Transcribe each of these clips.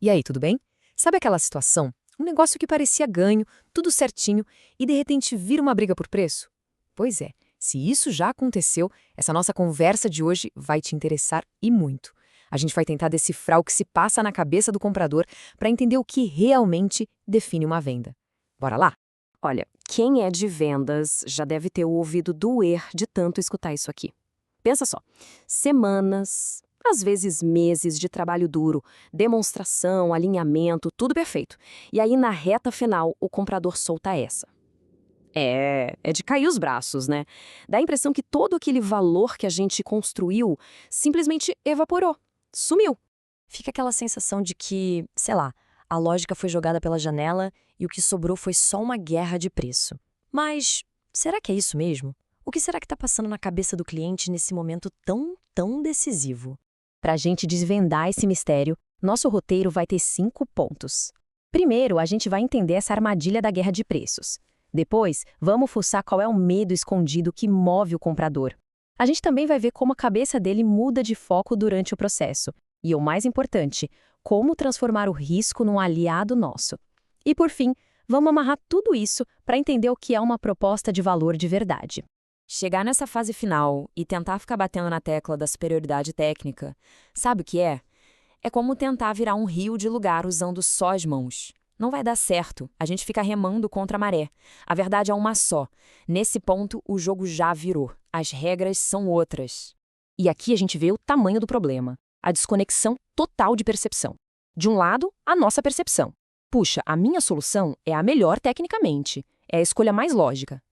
E aí, tudo bem? Sabe aquela situação? Um negócio que parecia ganho, tudo certinho, e de repente vira uma briga por preço? Pois é, se isso já aconteceu, essa nossa conversa de hoje vai te interessar e muito. A gente vai tentar decifrar o que se passa na cabeça do comprador para entender o que realmente define uma venda. Bora lá? Olha, quem é de vendas já deve ter o ouvido doer de tanto escutar isso aqui. Pensa só, semanas, às vezes meses de trabalho duro, demonstração, alinhamento, tudo perfeito. E aí na reta final o comprador solta essa. É de cair os braços, né? Dá a impressão que todo aquele valor que a gente construiu simplesmente evaporou, sumiu. Fica aquela sensação de que, sei lá, a lógica foi jogada pela janela e o que sobrou foi só uma guerra de preço. Mas será que é isso mesmo? O que será que está passando na cabeça do cliente nesse momento tão decisivo? Para a gente desvendar esse mistério, nosso roteiro vai ter 5 pontos. Primeiro, a gente vai entender essa armadilha da guerra de preços. Depois, vamos fuçar qual é o medo escondido que move o comprador. A gente também vai ver como a cabeça dele muda de foco durante o processo. E o mais importante, como transformar o risco num aliado nosso. E por fim, vamos amarrar tudo isso para entender o que é uma proposta de valor de verdade. Chegar nessa fase final e tentar ficar batendo na tecla da superioridade técnica, sabe o que é? É como tentar virar um rio de lugar usando só as mãos. Não vai dar certo, a gente fica remando contra a maré. A verdade é uma só. Nesse ponto, o jogo já virou. As regras são outras. E aqui a gente vê o tamanho do problema. A desconexão total de percepção. De um lado, a nossa percepção. Puxa, a minha solução é a melhor tecnicamente, é a escolha mais lógica.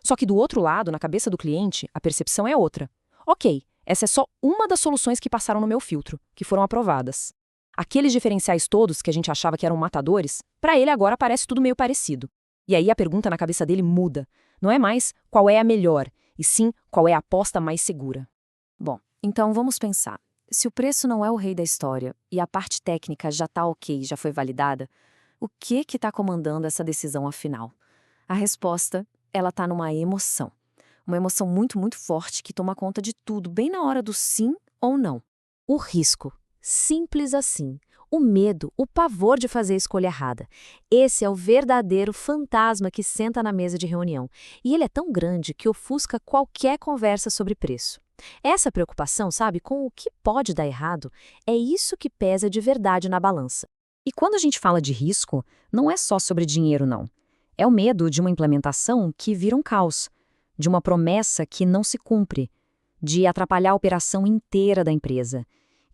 Só que do outro lado, na cabeça do cliente, a percepção é outra. Ok, essa é só uma das soluções que passaram no meu filtro, que foram aprovadas. Aqueles diferenciais todos que a gente achava que eram matadores, para ele agora parece tudo meio parecido. E aí a pergunta na cabeça dele muda. Não é mais qual é a melhor, e sim qual é a aposta mais segura. Bom, então vamos pensar. Se o preço não é o rei da história e a parte técnica já está ok, já foi validada, o que está comandando essa decisão afinal? A resposta, ela está numa emoção. Uma emoção muito forte que toma conta de tudo, bem na hora do sim ou não. O risco. Simples assim. O medo, o pavor de fazer a escolha errada. Esse é o verdadeiro fantasma que senta na mesa de reunião. E ele é tão grande que ofusca qualquer conversa sobre preço. Essa preocupação, sabe, com o que pode dar errado, é isso que pesa de verdade na balança. E quando a gente fala de risco, não é só sobre dinheiro, não. É o medo de uma implementação que vira um caos, de uma promessa que não se cumpre, de atrapalhar a operação inteira da empresa.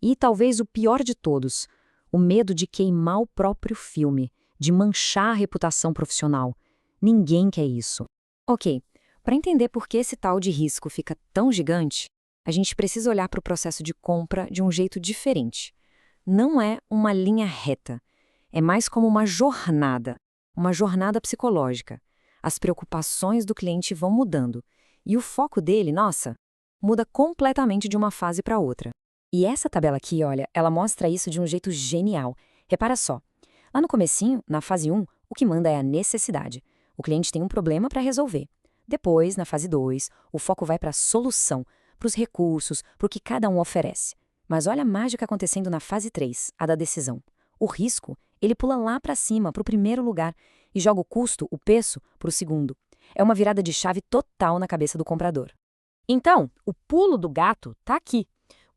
E talvez o pior de todos, o medo de queimar o próprio filme, de manchar a reputação profissional. Ninguém quer isso. Ok, para entender por que esse tal de risco fica tão gigante, a gente precisa olhar para o processo de compra de um jeito diferente. Não é uma linha reta, é mais como uma jornada psicológica. As preocupações do cliente vão mudando, e o foco dele, nossa, muda completamente de uma fase para outra. E essa tabela aqui, olha, ela mostra isso de um jeito genial. Repara só, lá no comecinho, na fase 1, o que manda é a necessidade. O cliente tem um problema para resolver. Depois, na fase 2, o foco vai para a solução, para os recursos, para o que cada um oferece. Mas olha a mágica acontecendo na fase 3, a da decisão. O risco, ele pula lá para cima, para o primeiro lugar, e joga o custo, o preço, para o segundo. É uma virada de chave total na cabeça do comprador. Então, o pulo do gato está aqui.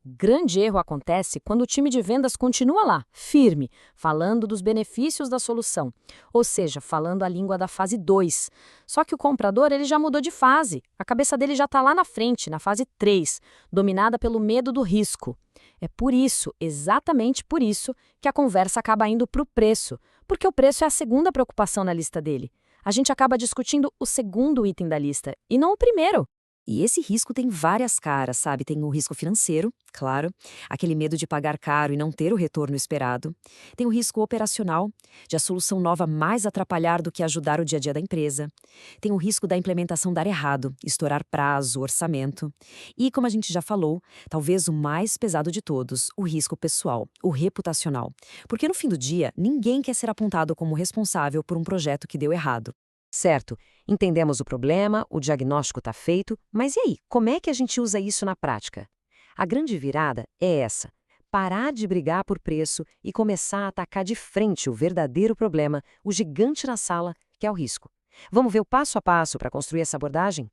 O grande erro acontece quando o time de vendas continua lá, firme, falando dos benefícios da solução, ou seja, falando a língua da fase 2. Só que o comprador ele já mudou de fase, a cabeça dele já está lá na frente, na fase 3, dominada pelo medo do risco. É por isso, exatamente por isso, que a conversa acaba indo para o preço, porque o preço é a segunda preocupação na lista dele. A gente acaba discutindo o segundo item da lista, e não o primeiro. E esse risco tem várias caras, sabe? Tem o risco financeiro, claro, aquele medo de pagar caro e não ter o retorno esperado. Tem o risco operacional, de a solução nova mais atrapalhar do que ajudar o dia a dia da empresa. Tem o risco da implementação dar errado, estourar prazo, orçamento. E, como a gente já falou, talvez o mais pesado de todos, o risco pessoal, o reputacional. Porque no fim do dia, ninguém quer ser apontado como responsável por um projeto que deu errado. Certo, entendemos o problema, o diagnóstico está feito, mas e aí, como é que a gente usa isso na prática? A grande virada é essa. parar de brigar por preço e começar a atacar de frente o verdadeiro problema, o gigante na sala, que é o risco. Vamos ver o passo a passo para construir essa abordagem?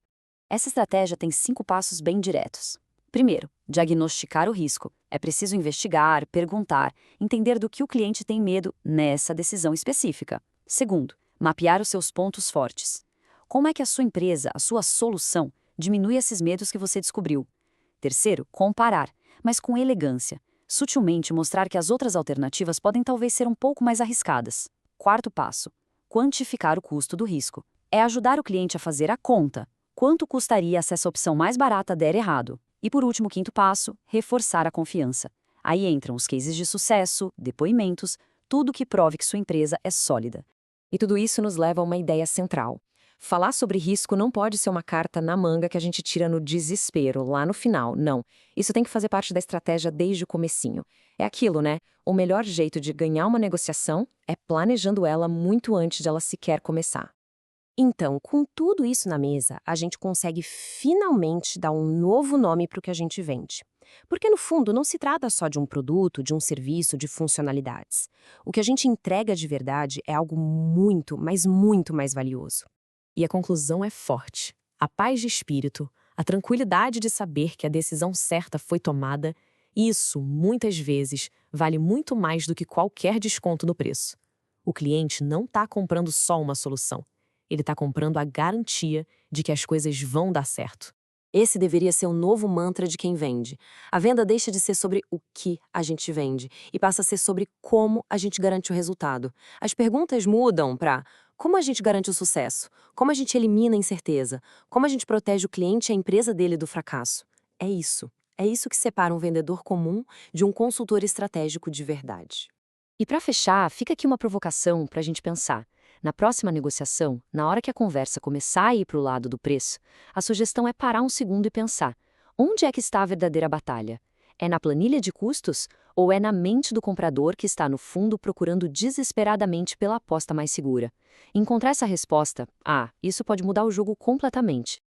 Essa estratégia tem 5 passos bem diretos. Primeiro, diagnosticar o risco. É preciso investigar, perguntar, entender do que o cliente tem medo nessa decisão específica. Segundo, mapear os seus pontos fortes. Como é que a sua empresa, a sua solução, diminui esses medos que você descobriu? Terceiro, comparar, mas com elegância. Sutilmente mostrar que as outras alternativas podem talvez ser um pouco mais arriscadas. Quarto passo, quantificar o custo do risco. É ajudar o cliente a fazer a conta. Quanto custaria se essa opção mais barata der errado? E por último, quinto passo, reforçar a confiança. Aí entram os cases de sucesso, depoimentos, tudo que prove que sua empresa é sólida. E tudo isso nos leva a uma ideia central. Falar sobre risco não pode ser uma carta na manga que a gente tira no desespero, lá no final, não. Isso tem que fazer parte da estratégia desde o comecinho. É aquilo, né? O melhor jeito de ganhar uma negociação é planejando ela muito antes de ela sequer começar. Então, com tudo isso na mesa, a gente consegue finalmente dar um novo nome para o que a gente vende. Porque, no fundo, não se trata só de um produto, de um serviço, de funcionalidades. O que a gente entrega de verdade é algo muito, mas muito mais valioso. E a conclusão é forte. A paz de espírito, a tranquilidade de saber que a decisão certa foi tomada, isso, muitas vezes, vale muito mais do que qualquer desconto no preço. O cliente não está comprando só uma solução. Ele está comprando a garantia de que as coisas vão dar certo. Esse deveria ser o novo mantra de quem vende. A venda deixa de ser sobre o que a gente vende e passa a ser sobre como a gente garante o resultado. As perguntas mudam para como a gente garante o sucesso, como a gente elimina a incerteza, como a gente protege o cliente e a empresa dele do fracasso. É isso que separa um vendedor comum de um consultor estratégico de verdade. E para fechar, fica aqui uma provocação para a gente pensar. Na próxima negociação, na hora que a conversa começar a ir para o lado do preço, a sugestão é parar um segundo e pensar: onde é que está a verdadeira batalha? É na planilha de custos ou é na mente do comprador que está no fundo procurando desesperadamente pela aposta mais segura? Encontrar essa resposta, isso pode mudar o jogo completamente.